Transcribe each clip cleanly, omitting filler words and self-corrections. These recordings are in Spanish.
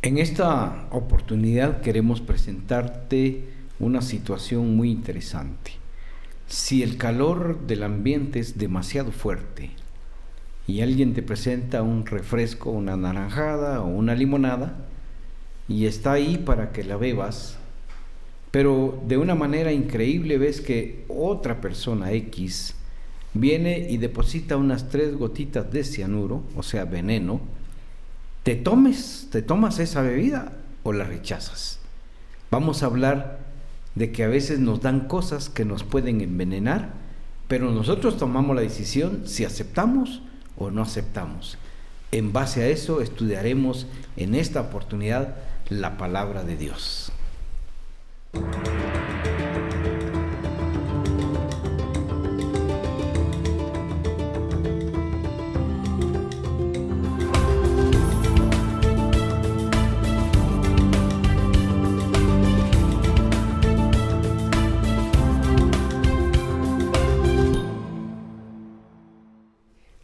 En esta oportunidad queremos presentarte una situación muy interesante. Si el calor del ambiente es demasiado fuerte y alguien te presenta un refresco, una naranjada o una limonada y está ahí para que la bebas, pero de una manera increíble ves que otra persona X viene y deposita unas 3 gotitas de cianuro, o sea, veneno, te tomas esa bebida o la rechazas. Vamos a hablar de que a veces nos dan cosas que nos pueden envenenar, pero nosotros tomamos la decisión si aceptamos o no aceptamos. En base a eso estudiaremos en esta oportunidad la palabra de Dios.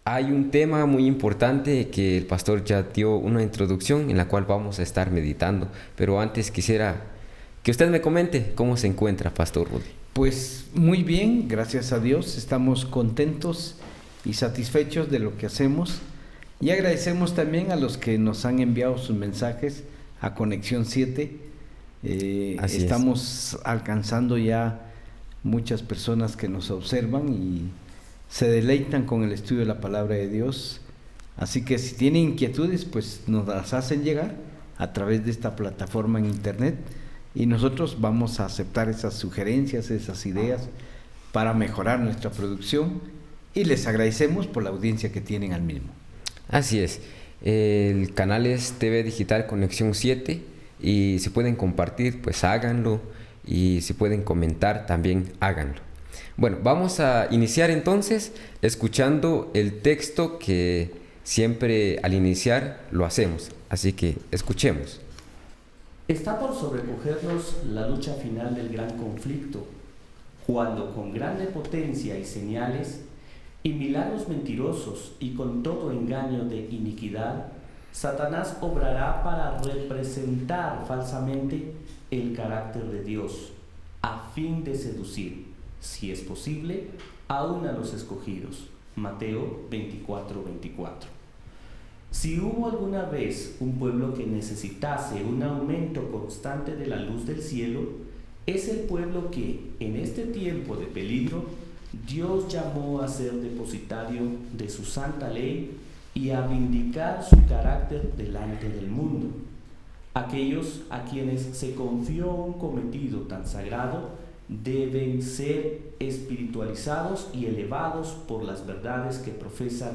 Hay un tema muy importante que el pastor ya dio una introducción en la cual vamos a estar meditando, pero antes quisiera que usted me comente cómo se encuentra, Pastor Rudy. Pues muy bien, gracias a Dios, estamos contentos y satisfechos de lo que hacemos y agradecemos también a los que nos han enviado sus mensajes a Conexión 7. Estamos alcanzando ya muchas personas que nos observan y se deleitan con el estudio de la palabra de Dios. Así que si tienen inquietudes, pues nos las hacen llegar a través de esta plataforma en internet y nosotros vamos a aceptar esas sugerencias, esas ideas para mejorar nuestra producción y les agradecemos por la audiencia que tienen al mismo. Así es, el canal es TV Digital Conexión 7 y si pueden compartir, pues háganlo, y si pueden comentar también háganlo. Bueno, vamos a iniciar entonces escuchando el texto que siempre al iniciar lo hacemos, así que escuchemos. Está por sobrecogernos la lucha final del gran conflicto, cuando con grande potencia y señales, y milagros mentirosos y con todo engaño de iniquidad, Satanás obrará para representar falsamente el carácter de Dios, a fin de seducir, si es posible, aún a los escogidos. Mateo 24:24. Si hubo alguna vez un pueblo que necesitase un aumento constante de la luz del cielo, es el pueblo que, en este tiempo de peligro, Dios llamó a ser depositario de su santa ley y a vindicar su carácter delante del mundo. Aquellos a quienes se confió un cometido tan sagrado deben ser espiritualizados y elevados por las verdades que profesan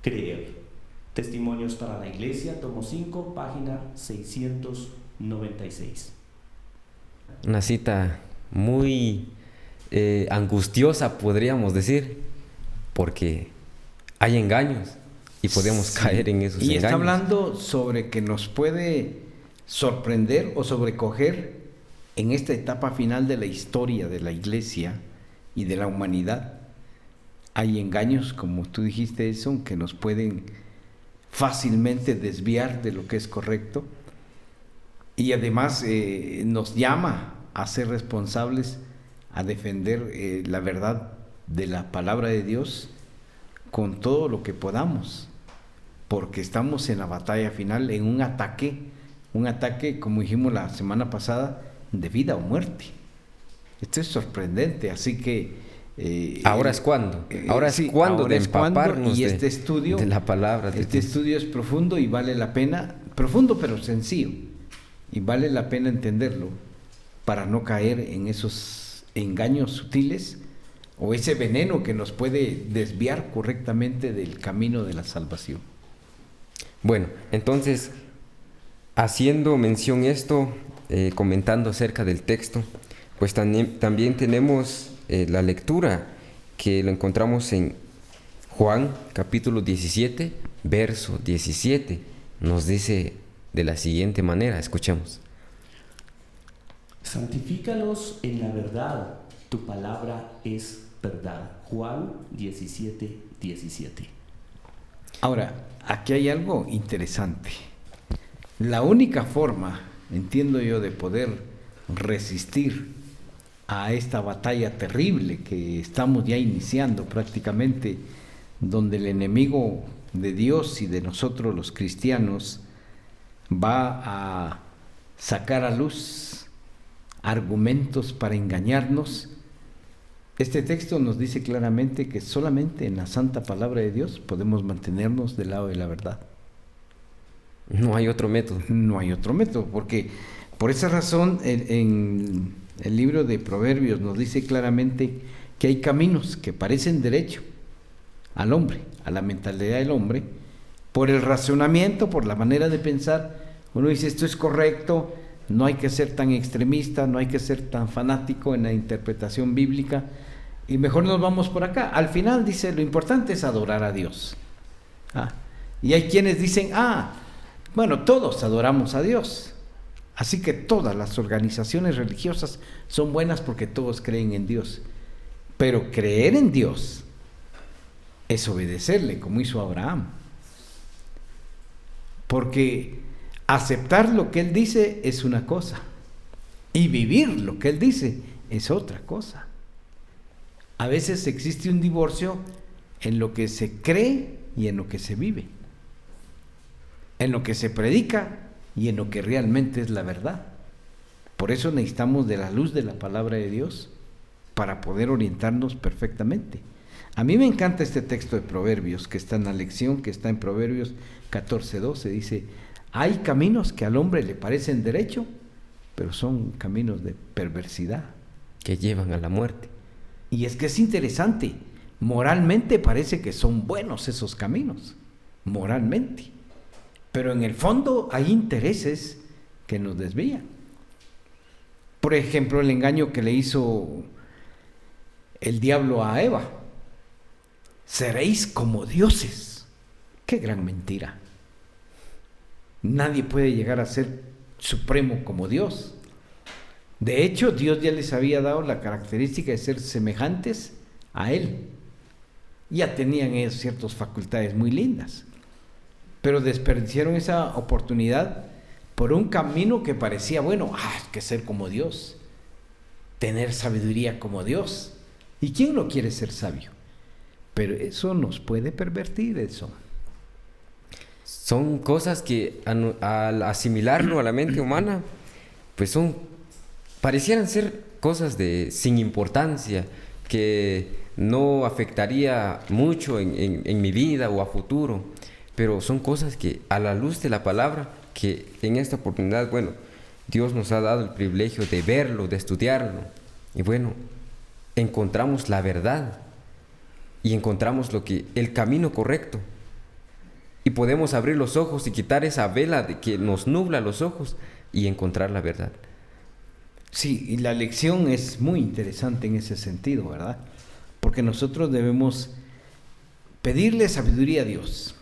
creer. Testimonios para la Iglesia, tomo 5, página 696. Una cita muy angustiosa, podríamos decir, porque hay engaños y podemos caer en esos engaños. Y está hablando engaños. sobre que nos puede sorprender o sobrecoger en esta etapa final de la historia de la Iglesia y de la humanidad. Hay engaños, como tú dijiste, eso, que nos pueden fácilmente desviar de lo que es correcto y además nos llama a ser responsables, a defender la verdad de la palabra de Dios con todo lo que podamos, porque estamos en la batalla final, en un ataque, como dijimos la semana pasada, de vida o muerte. Esto es sorprendente, así que ahora es cuando, ahora es cuando de empaparnos y este estudio de la palabra de Dios. Dios. Estudio es profundo y vale la pena, profundo pero sencillo, y vale la pena entenderlo para no caer en esos engaños sutiles o ese veneno que nos puede desviar correctamente del camino de la salvación. Bueno, entonces, haciendo mención esto, comentando acerca del texto, pues también tenemos la lectura que lo encontramos en Juan capítulo 17, verso 17. Nos dice de la siguiente manera, escuchemos. Santifícalos en la verdad, tu palabra es verdad. Juan 17:17. Ahora, aquí hay algo interesante. La única forma, entiendo yo, de poder resistir a esta batalla terrible que estamos ya iniciando prácticamente, donde el enemigo de Dios y de nosotros los cristianos va a sacar a luz argumentos para engañarnos. Este texto nos dice claramente que solamente en la santa palabra de Dios podemos mantenernos del lado de la verdad. No hay otro método. No hay otro método, porque por esa razón en el libro de Proverbios nos dice claramente que hay caminos que parecen derecho al hombre, a la mentalidad del hombre, por el razonamiento, por la manera de pensar. Uno dice, esto es correcto, no hay que ser tan extremista, no hay que ser tan fanático en la interpretación bíblica, y mejor nos vamos por acá. Al final dice, lo importante es adorar a Dios. Y hay quienes dicen, bueno, todos adoramos a Dios, así que todas las organizaciones religiosas son buenas porque todos creen en Dios. Pero creer en Dios es obedecerle, como hizo Abraham. Porque aceptar lo que Él dice es una cosa, y vivir lo que Él dice es otra cosa. A veces existe un divorcio en lo que se cree y en lo que se vive, en lo que se predica y en lo que realmente es la verdad. Por eso necesitamos de la luz de la palabra de Dios para poder orientarnos perfectamente. A mí me encanta este texto de Proverbios que está en la lección, que está en Proverbios 14:12. Dice, hay caminos que al hombre le parecen derecho, pero son caminos de perversidad, que llevan a la muerte. Y es que es interesante, moralmente parece que son buenos esos caminos, moralmente, pero en el fondo hay intereses que nos desvían. Por ejemplo, el engaño que le hizo el diablo a Eva: seréis como dioses. ¡Qué gran mentira! Nadie puede llegar a ser supremo como Dios. De hecho, Dios ya les había dado la característica de ser semejantes a Él. Ya tenían ellos ciertas facultades muy lindas, pero desperdiciaron esa oportunidad por un camino que parecía bueno. Que ser como Dios, tener sabiduría como Dios. ¿Y quién no quiere ser sabio? Pero eso nos puede pervertir, eso. Son cosas que al asimilarlo a la mente humana, pues parecieran ser cosas sin importancia, que no afectaría mucho en mi vida o a futuro, pero son cosas que a la luz de la palabra, que en esta oportunidad, bueno, Dios nos ha dado el privilegio de verlo, de estudiarlo, y bueno, encontramos la verdad y encontramos el camino correcto, y podemos abrir los ojos y quitar esa vela que nos nubla los ojos y encontrar la verdad. Sí, y la lección es muy interesante en ese sentido, ¿verdad? Porque nosotros debemos pedirle sabiduría a Dios,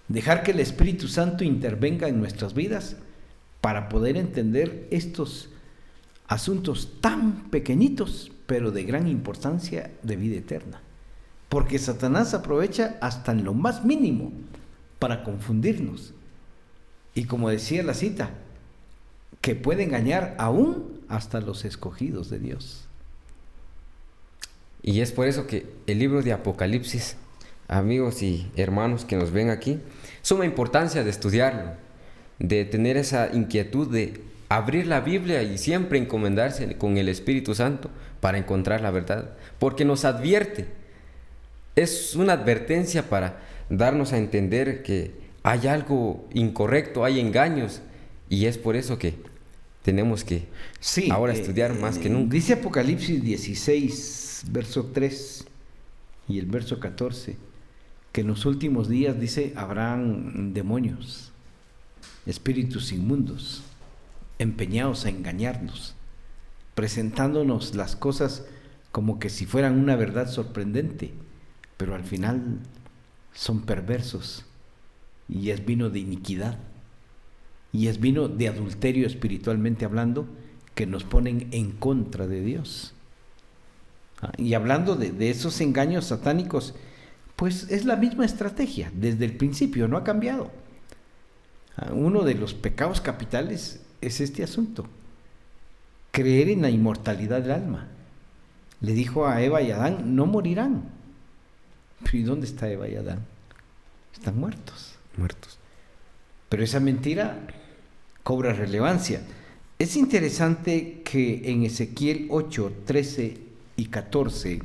dejar que el Espíritu Santo intervenga en nuestras vidas para poder entender estos asuntos tan pequeñitos, pero de gran importancia de vida eterna. Porque Satanás aprovecha hasta en lo más mínimo para confundirnos. Y como decía la cita, que puede engañar aún hasta los escogidos de Dios. Y es por eso que el libro de Apocalipsis, amigos y hermanos que nos ven aquí, suma importancia de estudiarlo, de tener esa inquietud de abrir la Biblia y siempre encomendarse con el Espíritu Santo para encontrar la verdad, porque nos advierte. Es una advertencia para darnos a entender que hay algo incorrecto, hay engaños, y es por eso que tenemos que ahora estudiar más que nunca. Dice Apocalipsis 16, verso 3 y el verso 14, que en los últimos días, dice, habrán demonios, espíritus inmundos, empeñados a engañarnos, presentándonos las cosas como que si fueran una verdad sorprendente, pero al final son perversos, y es vino de iniquidad, y es vino de adulterio espiritualmente hablando, que nos ponen en contra de Dios. Y hablando de esos engaños satánicos, pues es la misma estrategia, desde el principio, no ha cambiado. Uno de los pecados capitales es este asunto: creer en la inmortalidad del alma. Le dijo a Eva y Adán: no morirán. ¿Y dónde está Eva y Adán? Están muertos. Pero esa mentira cobra relevancia. Es interesante que en Ezequiel 8, 13 y 14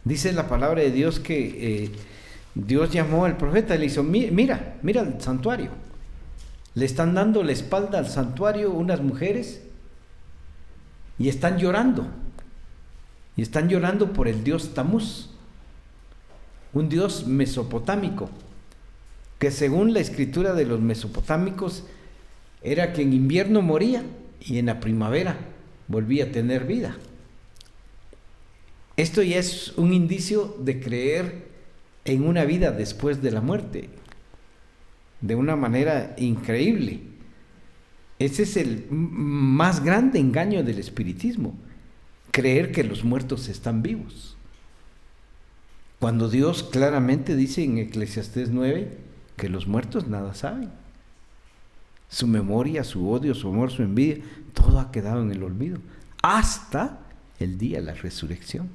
dice la palabra de Dios que Dios llamó al profeta y le hizo: mira el santuario. Le están dando la espalda al santuario unas mujeres y están llorando. Y están llorando por el dios Tamuz, un dios mesopotámico, que según la escritura de los mesopotámicos era que en invierno moría y en la primavera volvía a tener vida. Esto ya es un indicio de creer en una vida después de la muerte, de una manera increíble. Ese es el más grande engaño del espiritismo: creer que los muertos están vivos, cuando Dios claramente dice en Eclesiastés 9 que los muertos nada saben. Su memoria, su odio, su amor, su envidia, todo ha quedado en el olvido, hasta el día de la resurrección.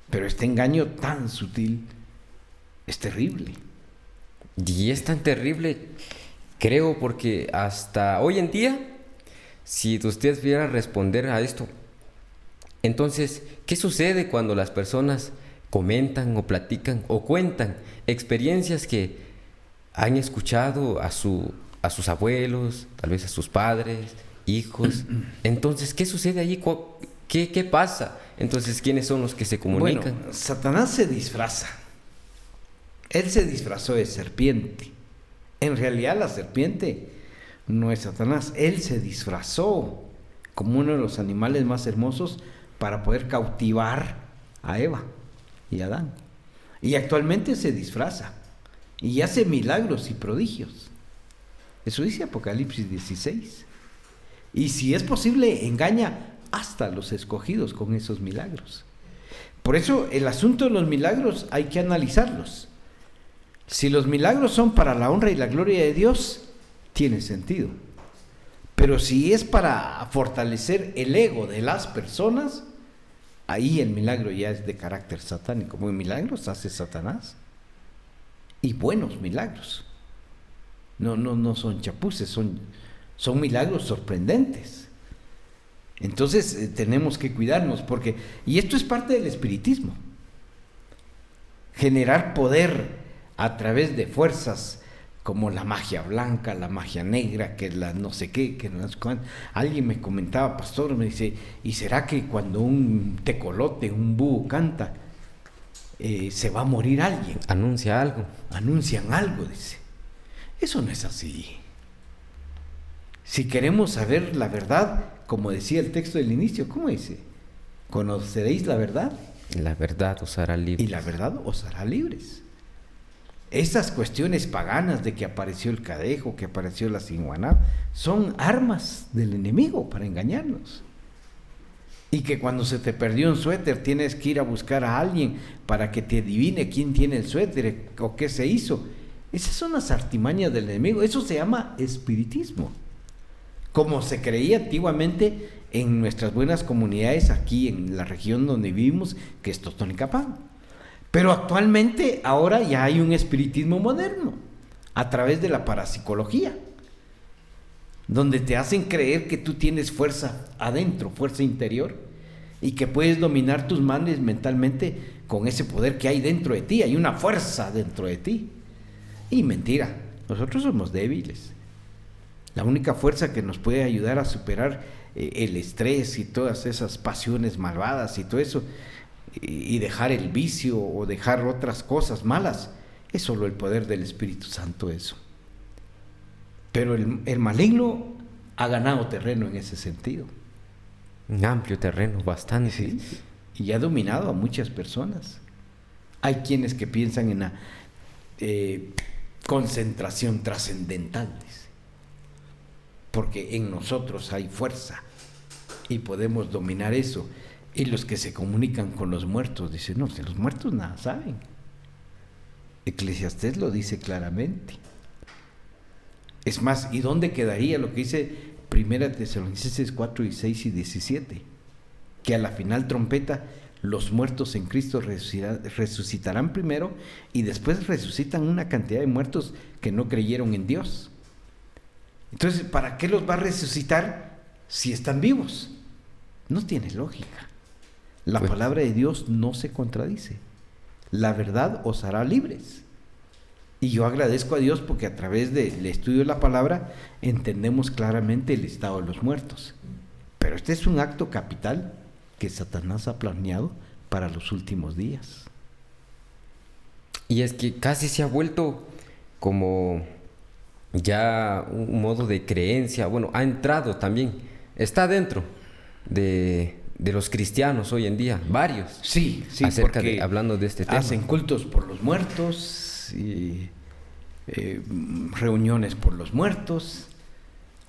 Pero este engaño tan sutil es terrible. Y es tan terrible, creo, porque hasta hoy en día, si usted pudiera responder a esto, entonces, ¿qué sucede cuando las personas comentan o platican o cuentan experiencias que han escuchado a sus abuelos, tal vez a sus padres, hijos? Entonces, ¿qué sucede allí? ¿Qué pasa? Entonces, ¿quiénes son los que se comunican? Bueno, Satanás se disfraza. Él se disfrazó de serpiente. En realidad la serpiente no es Satanás. Él se disfrazó como uno de los animales más hermosos para poder cautivar a Eva y a Adán. Y actualmente se disfraza y hace milagros y prodigios. Eso dice Apocalipsis 16. Y si es posible, engaña hasta a los escogidos con esos milagros. Por eso el asunto de los milagros hay que analizarlos. Si los milagros son para la honra y la gloria de Dios, tiene sentido. Pero si es para fortalecer el ego de las personas, ahí el milagro ya es de carácter satánico. Como milagros hace Satanás. Y buenos milagros. No son chapuces, son milagros sorprendentes. Entonces tenemos que cuidarnos porque, y esto es parte del espiritismo, generar poder a través de fuerzas como la magia blanca, la magia negra, que la no sé qué, que no sé cuánto. Alguien me comentaba, pastor, me dice: ¿y será que cuando un tecolote, un búho canta, se va a morir alguien? Anuncia algo. Anuncian algo, dice. Eso no es así. Si queremos saber la verdad, como decía el texto del inicio, ¿cómo dice? Conoceréis la verdad. La verdad os hará libres. Y la verdad os hará libres. Estas cuestiones paganas de que apareció el cadejo, que apareció la ciguaná, son armas del enemigo para engañarnos. Y que cuando se te perdió un suéter tienes que ir a buscar a alguien para que te adivine quién tiene el suéter o qué se hizo. Esas son las artimañas del enemigo. Eso se llama espiritismo. Como se creía antiguamente en nuestras buenas comunidades aquí en la región donde vivimos, que es Totonicapán. Pero actualmente ahora ya hay un espiritismo moderno a través de la parapsicología, donde te hacen creer que tú tienes fuerza adentro, fuerza interior, y que puedes dominar tus males mentalmente con ese poder que hay dentro de ti. Hay una fuerza dentro de ti. Y mentira, nosotros somos débiles. La única fuerza que nos puede ayudar a superar el estrés y todas esas pasiones malvadas y todo eso, y dejar el vicio o dejar otras cosas malas, es solo el poder del Espíritu Santo eso. Pero el maligno ha ganado terreno en ese sentido. Un amplio terreno, bastante. Sí, y ha dominado a muchas personas. Hay quienes que piensan en la concentración trascendental, porque en nosotros hay fuerza y podemos dominar eso. Y los que se comunican con los muertos dicen: no, si los muertos nada saben. Eclesiastés lo dice claramente. Es más, ¿y dónde quedaría lo que dice 1 Tesalonicenses 4, 16 y 17? Que a la final trompeta los muertos en Cristo resucitarán primero y después resucitan una cantidad de muertos que no creyeron en Dios. Entonces, ¿para qué los va a resucitar si están vivos? No tiene lógica. La palabra de Dios no se contradice. La verdad os hará libres. Y yo agradezco a Dios porque a través del estudio de la palabra entendemos claramente el estado de los muertos. Pero este es un acto capital que Satanás ha planeado para los últimos días. Y es que casi se ha vuelto como ya un modo de creencia. Bueno, ha entrado también, está dentro de los cristianos hoy en día, varios. Sí, hablando de este tema. Hacen cultos por los muertos, y, reuniones por los muertos.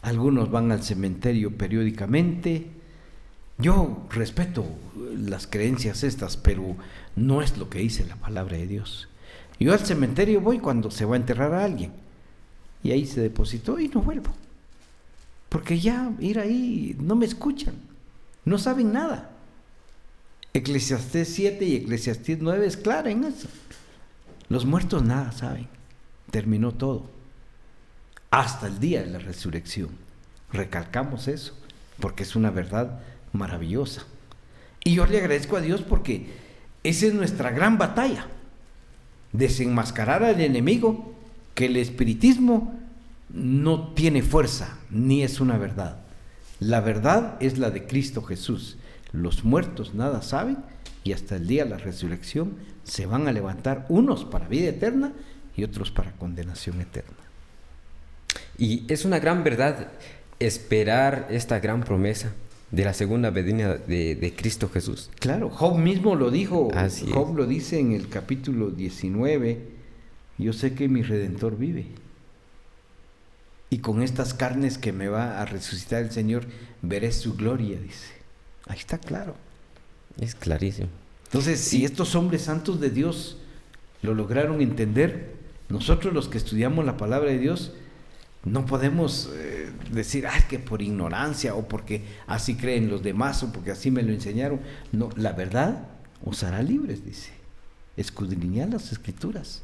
Algunos van al cementerio periódicamente. Yo respeto las creencias estas, pero no es lo que dice la palabra de Dios. Yo al cementerio voy cuando se va a enterrar a alguien, y ahí se depositó y no vuelvo, porque ya ir ahí no me escuchan, no saben nada. Eclesiastés 7 y Eclesiastés 9 es clara en eso. Los muertos nada saben, terminó todo, hasta el día de la resurrección. Recalcamos eso, porque es una verdad maravillosa. Y yo le agradezco a Dios porque esa es nuestra gran batalla, desenmascarar al enemigo, que el espiritismo no tiene fuerza, ni es una verdad. La verdad es la de Cristo Jesús. Los muertos nada saben, y hasta el día de la resurrección se van a levantar, unos para vida eterna y otros para condenación eterna. Y es una gran verdad esperar esta gran promesa de la segunda venida de Cristo Jesús. Claro, Job mismo lo dijo. Así Job es. lo dice en el capítulo 19: yo sé que mi Redentor vive, y con estas carnes que me va a resucitar el Señor, veré su gloria, dice. Ahí está claro. Es clarísimo. Entonces, si estos hombres santos de Dios lo lograron entender, nosotros los que estudiamos la palabra de Dios no podemos decir, que por ignorancia, o porque así creen los demás, o porque así me lo enseñaron. No, la verdad os hará libres, dice. Escudriñad las Escrituras,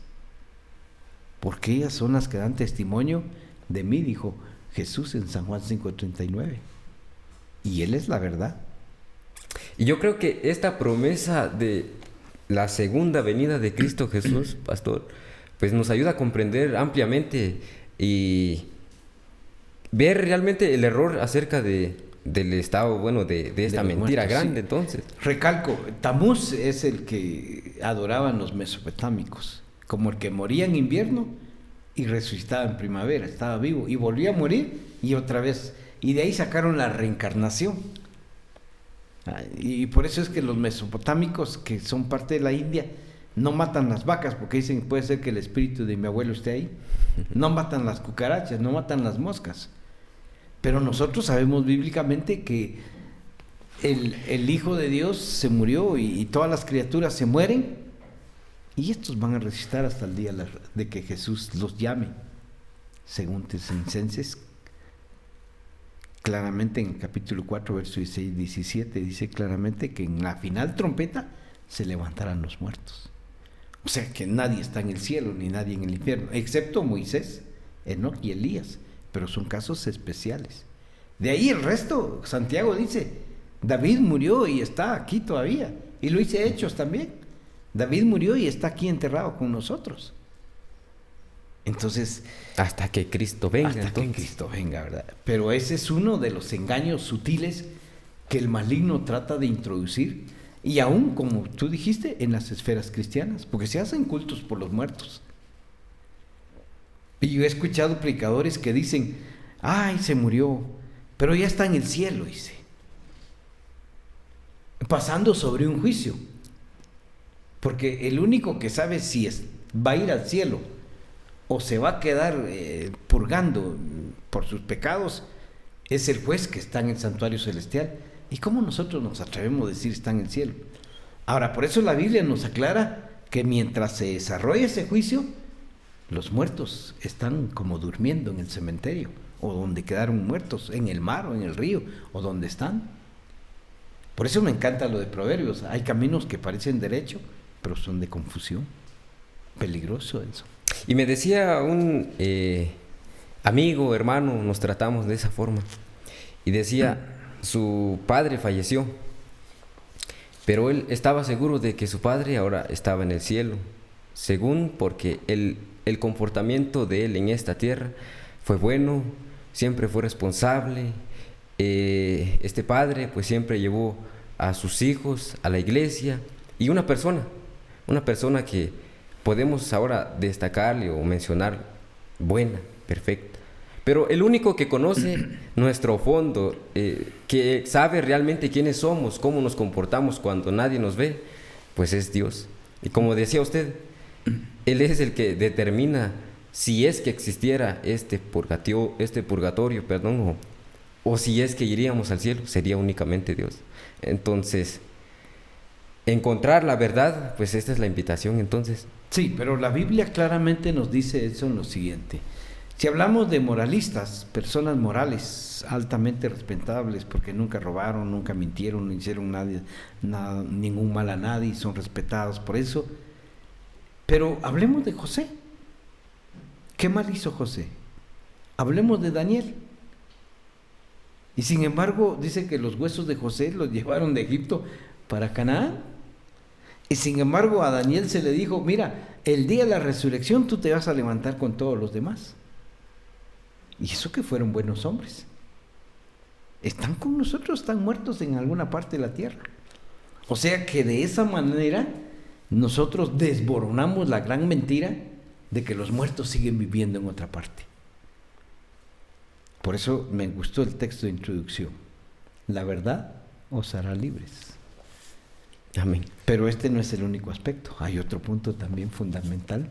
porque ellas son las que dan testimonio de mí, dijo Jesús en San Juan 5:39. Y Él es la verdad. Y yo creo que esta promesa de la segunda venida de Cristo Jesús, pastor, pues nos ayuda a comprender ampliamente y ver realmente el error acerca del estado, de esta mentira muertos, grande, sí. Entonces. Recalco, Tamuz es el que adoraban los mesopotámicos, como el que moría en invierno y resucitaba en primavera, estaba vivo y volvía a morir y otra vez, y de ahí sacaron la reencarnación. Y por eso es que los mesopotámicos, que son parte de la India, no matan las vacas, porque dicen, puede ser que el espíritu de mi abuelo esté ahí. No matan las cucarachas, no matan las moscas. Pero nosotros sabemos bíblicamente que el Hijo de Dios se murió, y todas las criaturas se mueren, y estos van a resucitar hasta el día de que Jesús los llame. Según Tesalonicenses, claramente en el capítulo 4, verso 16 y 17, dice claramente que en la final trompeta se levantarán los muertos. O sea que nadie está en el cielo ni nadie en el infierno, excepto Moisés, Enoc y Elías, pero son casos especiales. De ahí el resto, Santiago dice, David murió y está aquí todavía, y lo dice Hechos también. David murió y está aquí enterrado con nosotros. Entonces, hasta que Cristo venga. Que Cristo venga, ¿verdad? Pero ese es uno de los engaños sutiles que el maligno trata de introducir, y aún, como tú dijiste, en las esferas cristianas, porque se hacen cultos por los muertos. Y yo he escuchado predicadores que dicen, se murió, pero ya está en el cielo, dice, pasando sobre un juicio, porque el único que sabe si va a ir al cielo o se va a quedar purgando por sus pecados es el juez que está en el santuario celestial. ¿Y cómo nosotros nos atrevemos a decir está en el cielo? Ahora, por eso la Biblia nos aclara que mientras se desarrolla ese juicio, los muertos están como durmiendo en el cementerio, o donde quedaron muertos, en el mar o en el río, o donde están. Por eso me encanta lo de Proverbios. Hay caminos que parecen derecho, pero son de confusión. Peligroso eso. Y me decía un amigo, hermano, nos tratamos de esa forma, y decía, su padre falleció, pero él estaba seguro de que su padre ahora estaba en el cielo, según porque el comportamiento de él en esta tierra fue bueno, siempre fue responsable. Este padre pues siempre llevó a sus hijos a la iglesia, y una persona que podemos ahora destacarle o mencionar buena, perfecta. Pero el único que conoce nuestro fondo, que sabe realmente quiénes somos, cómo nos comportamos cuando nadie nos ve, pues es Dios. Y como decía usted, Él es el que determina si es que existiera este purgatorio, o si es que iríamos al cielo, sería únicamente Dios. Entonces, encontrar la verdad, pues esta es la invitación entonces. Sí, pero la Biblia claramente nos dice eso en lo siguiente. Si hablamos de moralistas, personas morales altamente respetables porque nunca robaron, nunca mintieron, no hicieron ningún mal a nadie, son respetados por eso. Pero hablemos de José. ¿Qué mal hizo José? Hablemos de Daniel. Y sin embargo, dice que los huesos de José los llevaron de Egipto para Canaán. Y sin embargo, a Daniel se le dijo, mira, el día de la resurrección tú te vas a levantar con todos los demás. Y eso que fueron buenos hombres. Están con nosotros, están muertos en alguna parte de la tierra. O sea que de esa manera nosotros desboronamos la gran mentira de que los muertos siguen viviendo en otra parte. Por eso me gustó el texto de introducción. La verdad os hará libres. Amén. Pero este no es el único aspecto. Hay otro punto también fundamental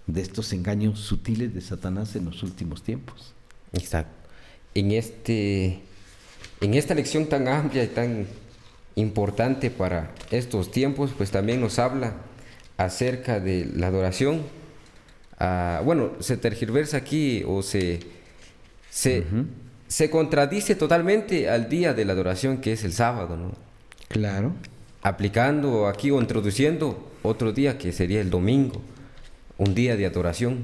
de estos engaños sutiles de Satanás en los últimos tiempos. Exacto. En esta lección tan amplia y tan importante para estos tiempos, pues también nos habla acerca de la adoración. Se tergiversa aquí o se contradice totalmente al día de la adoración, que es el sábado, ¿no? Claro. Aplicando aquí o introduciendo otro día que sería el domingo, un día de adoración.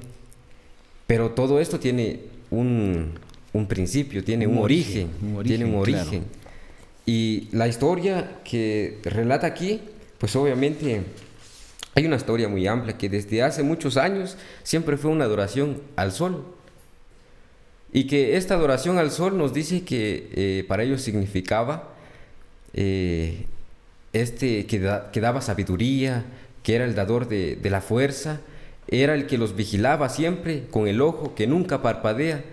Pero todo esto tiene un principio, tiene un origen, claro. Y la historia que relata aquí, pues obviamente hay una historia muy amplia que desde hace muchos años siempre fue una adoración al sol. Y que esta adoración al sol nos dice que para ellos significaba que daba sabiduría, que era el dador de la fuerza, era el que los vigilaba siempre con el ojo que nunca parpadea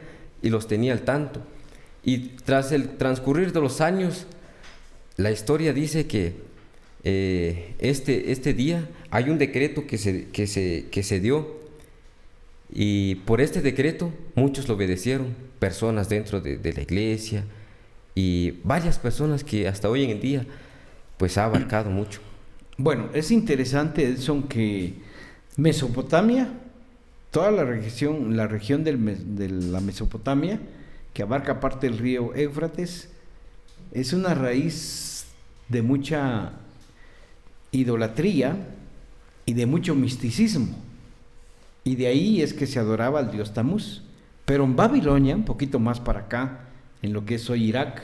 y los tenía al tanto. Y tras el transcurrir de los años, la historia dice que este día hay un decreto que se dio, y por este decreto muchos lo obedecieron, personas dentro de la iglesia y varias personas que hasta hoy en día pues ha abarcado mucho. Bueno, es interesante, Edson, que Mesopotamia, toda la región de la Mesopotamia, que abarca parte del río Éufrates, es una raíz de mucha idolatría y de mucho misticismo. Y de ahí es que se adoraba al dios Tamuz. Pero en Babilonia, un poquito más para acá, en lo que es hoy Irak,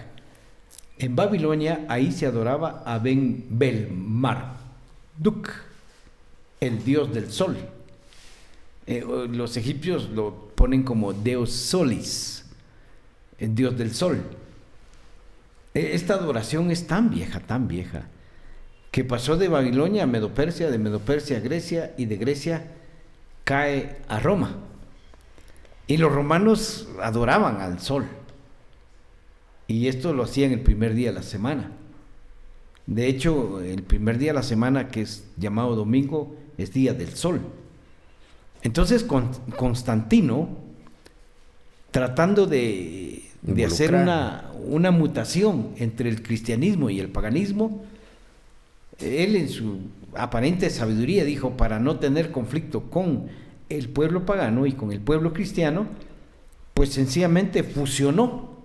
en Babilonia ahí se adoraba a Ben-Bel-Marduk, el dios del sol. Los egipcios lo ponen como Deus Solis, el dios del sol. Esta adoración es tan vieja, que pasó de Babilonia a Medopersia, de Medopersia a Grecia, y de Grecia cae a Roma. Y los romanos adoraban al sol. Y esto lo hacían el primer día de la semana. De hecho, el primer día de la semana, que es llamado domingo, es día del sol. Entonces Constantino, tratando de hacer una mutación entre el cristianismo y el paganismo, él en su aparente sabiduría dijo, para no tener conflicto con el pueblo pagano y con el pueblo cristiano, pues sencillamente fusionó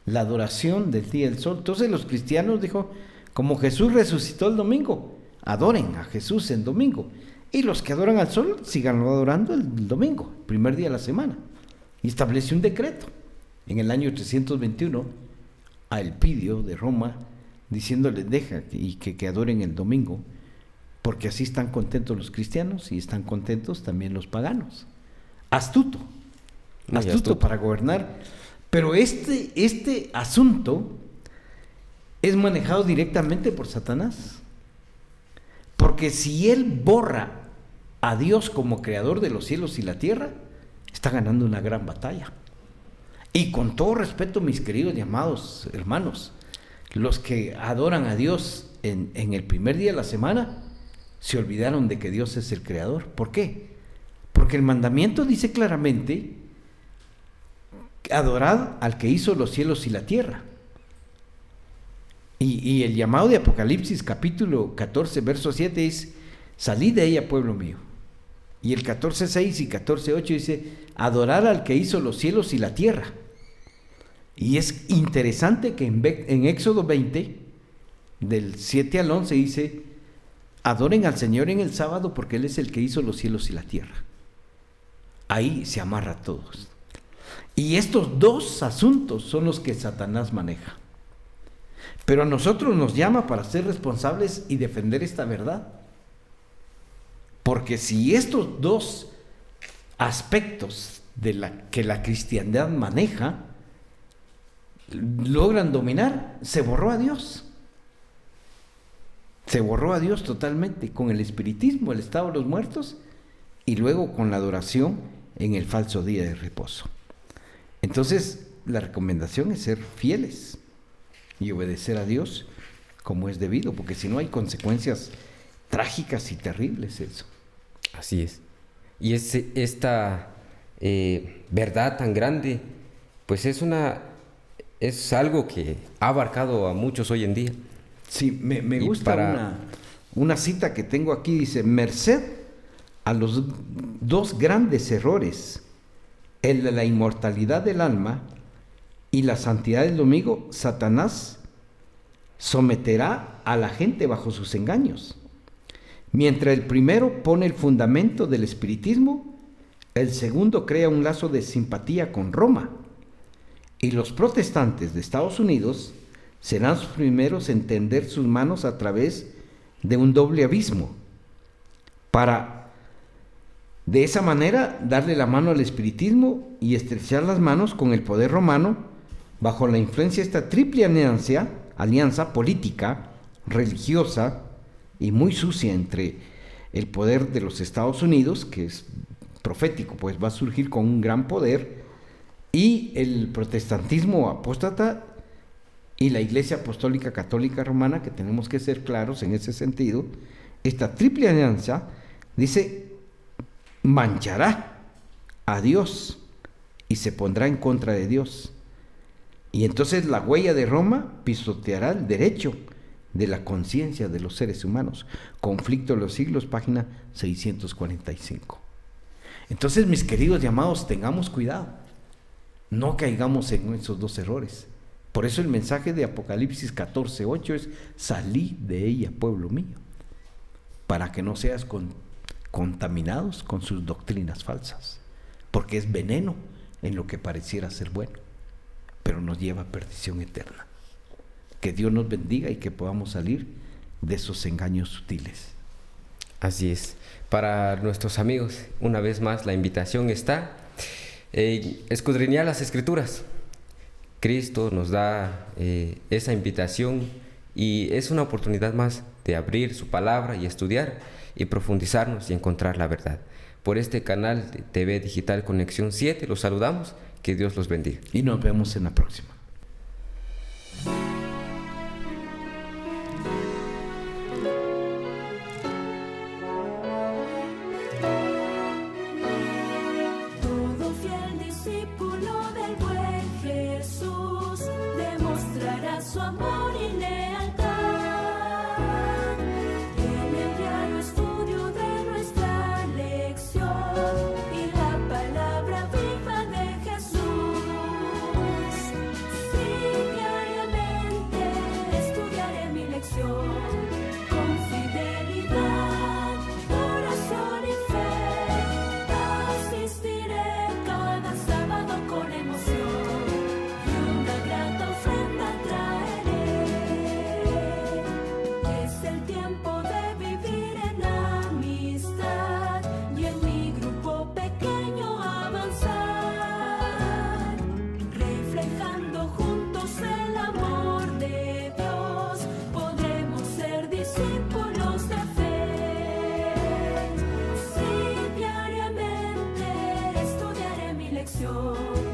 la adoración del día del sol. Entonces los cristianos dijo, como Jesús resucitó el domingo, adoren a Jesús en domingo. Y los que adoran al sol, síganlo adorando el domingo, el primer día de la semana. Y estableció un decreto en el año 321 a Elpidio de Roma, diciéndole, deja que adoren el domingo, porque así están contentos los cristianos y están contentos también los paganos. Astuto para gobernar. Pero este asunto es manejado directamente por Satanás. Porque si él borra a Dios como creador de los cielos y la tierra, está ganando una gran batalla. Y con todo respeto, mis queridos y amados hermanos, los que adoran a Dios en el primer día de la semana, se olvidaron de que Dios es el creador. ¿Por qué? Porque el mandamiento dice claramente, adorad al que hizo los cielos y la tierra. Y el llamado de Apocalipsis capítulo 14 verso 7 es, salid de ella, pueblo mío. Y el 14.6 y 14.8 dice, adorar al que hizo los cielos y la tierra. Y es interesante que en Éxodo 20, del 7 al 11 dice, adoren al Señor en el sábado porque Él es el que hizo los cielos y la tierra. Ahí se amarra a todos. Y estos dos asuntos son los que Satanás maneja. Pero a nosotros nos llama para ser responsables y defender esta verdad. Porque si estos dos aspectos que la cristiandad maneja logran dominar, se borró a Dios. Se borró a Dios totalmente con el espiritismo, el estado de los muertos, y luego con la adoración en el falso día de reposo. Entonces, la recomendación es ser fieles y obedecer a Dios como es debido, porque si no hay consecuencias trágicas y terribles eso. Así es. Y esta verdad tan grande, pues es algo que ha abarcado a muchos hoy en día. Sí, me gusta una cita que tengo aquí, dice, merced a los dos grandes errores, el de la inmortalidad del alma y la santidad del domingo, Satanás someterá a la gente bajo sus engaños. Mientras el primero pone el fundamento del espiritismo, el segundo crea un lazo de simpatía con Roma. Y los protestantes de Estados Unidos serán los primeros en tender sus manos a través de un doble abismo, para de esa manera darle la mano al espiritismo y estrechar las manos con el poder romano bajo la influencia de esta triple alianza política, religiosa y muy sucia entre el poder de los Estados Unidos, que es profético, pues va a surgir con un gran poder, y el protestantismo apóstata y la Iglesia Apostólica Católica Romana, que tenemos que ser claros en ese sentido. Esta triple alianza, dice, manchará a Dios y se pondrá en contra de Dios. Y entonces la huella de Roma pisoteará el derecho de la conciencia de los seres humanos. Conflicto de los siglos, página 645. Entonces, mis queridos y amados, tengamos cuidado. No caigamos en esos dos errores. Por eso el mensaje de Apocalipsis 14:8 es, salí de ella, pueblo mío, para que no seas contaminados con sus doctrinas falsas, porque es veneno en lo que pareciera ser bueno, pero nos lleva a perdición eterna. Que Dios nos bendiga y que podamos salir de esos engaños sutiles. Así es. Para nuestros amigos, una vez más, la invitación está escudriñar las Escrituras. Cristo nos da esa invitación y es una oportunidad más de abrir su palabra y estudiar y profundizarnos y encontrar la verdad. Por este canal de TV Digital Conexión 7 los saludamos, que Dios los bendiga. Y nos vemos en la próxima. Su amor y lealtad en el diario estudio de nuestra lección. protección.